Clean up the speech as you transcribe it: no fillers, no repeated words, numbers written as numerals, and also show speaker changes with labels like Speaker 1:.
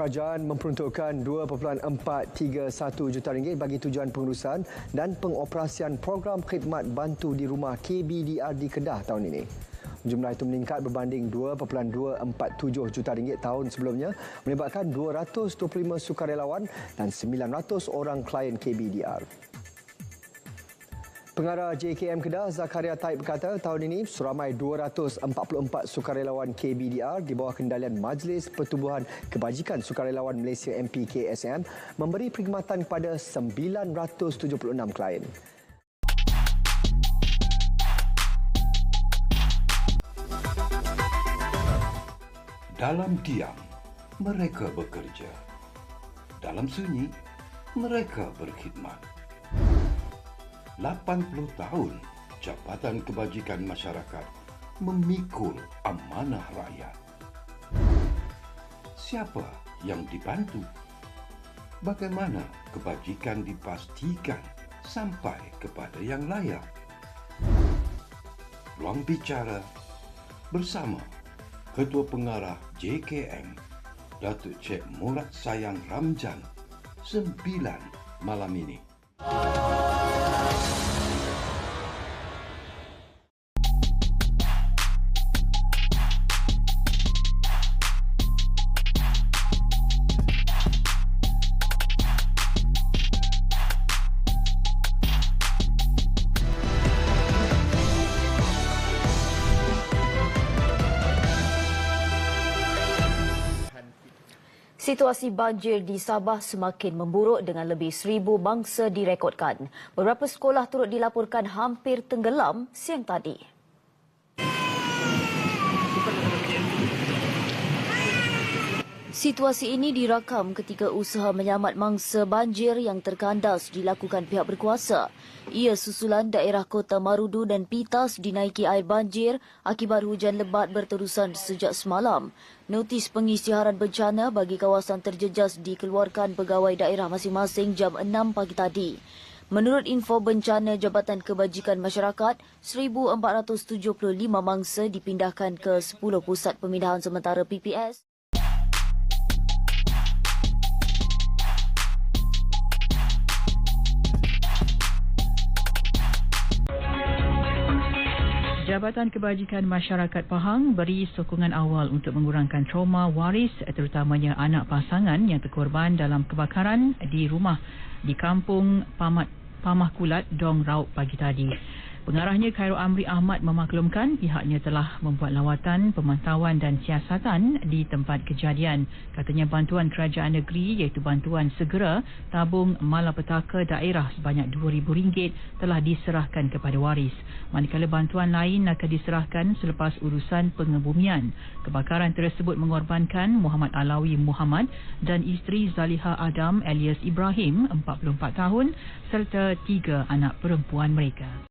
Speaker 1: Kerajaan memperuntukkan RM2.431 juta bagi tujuan pengurusan dan pengoperasian program khidmat bantu di rumah KBDR di Kedah tahun ini. Jumlah itu meningkat berbanding RM2.247 juta tahun sebelumnya, melibatkan 225 sukarelawan dan 900 orang klien KBDR. Pengarah JKM Kedah, Zakaria Taib berkata tahun ini seramai 244 sukarelawan KBDR di bawah kendalian Majlis Pertubuhan Kebajikan Sukarelawan Malaysia MPKSM memberi perkhidmatan kepada 976 klien.
Speaker 2: Dalam diam, mereka bekerja. Dalam sunyi, mereka berkhidmat. 80 tahun Jabatan Kebajikan Masyarakat memikul amanah rakyat. Siapa yang dibantu? Bagaimana kebajikan dipastikan sampai kepada yang layak? Ruang bicara bersama Ketua Pengarah JKM, Datuk Cik Murad Sayang Ramjan, 9 malam ini.
Speaker 3: Situasi banjir di Sabah semakin memburuk dengan lebih 1,000 mangsa direkodkan. Beberapa sekolah turut dilaporkan hampir tenggelam siang tadi. Situasi ini dirakam ketika usaha menyelamat mangsa banjir yang terkandas dilakukan pihak berkuasa. Ia susulan daerah Kota Marudu dan Pitas dinaiki air banjir akibat hujan lebat berterusan sejak semalam. Notis pengisytiharan bencana bagi kawasan terjejas dikeluarkan pegawai daerah masing-masing jam 6 pagi tadi. Menurut info bencana Jabatan Kebajikan Masyarakat, 1,475 mangsa dipindahkan ke 10 pusat pemindahan sementara PPS.
Speaker 4: Jabatan Kebajikan Masyarakat Pahang beri sokongan awal untuk mengurangkan trauma waris terutamanya anak pasangan yang terkorban dalam kebakaran di rumah di kampung Pamah Kulat, Dong Raub pagi tadi. Pengarahnya Khairul Amri Ahmad memaklumkan pihaknya telah membuat lawatan, pemantauan dan siasatan di tempat kejadian. Katanya bantuan kerajaan negeri iaitu bantuan segera tabung malapetaka daerah sebanyak RM2,000 telah diserahkan kepada waris. Manakala bantuan lain akan diserahkan selepas urusan pengebumian. Kebakaran tersebut mengorbankan Muhammad Alawi Muhammad dan isteri Zaliha Adam alias Ibrahim 44 tahun serta 3 anak perempuan mereka.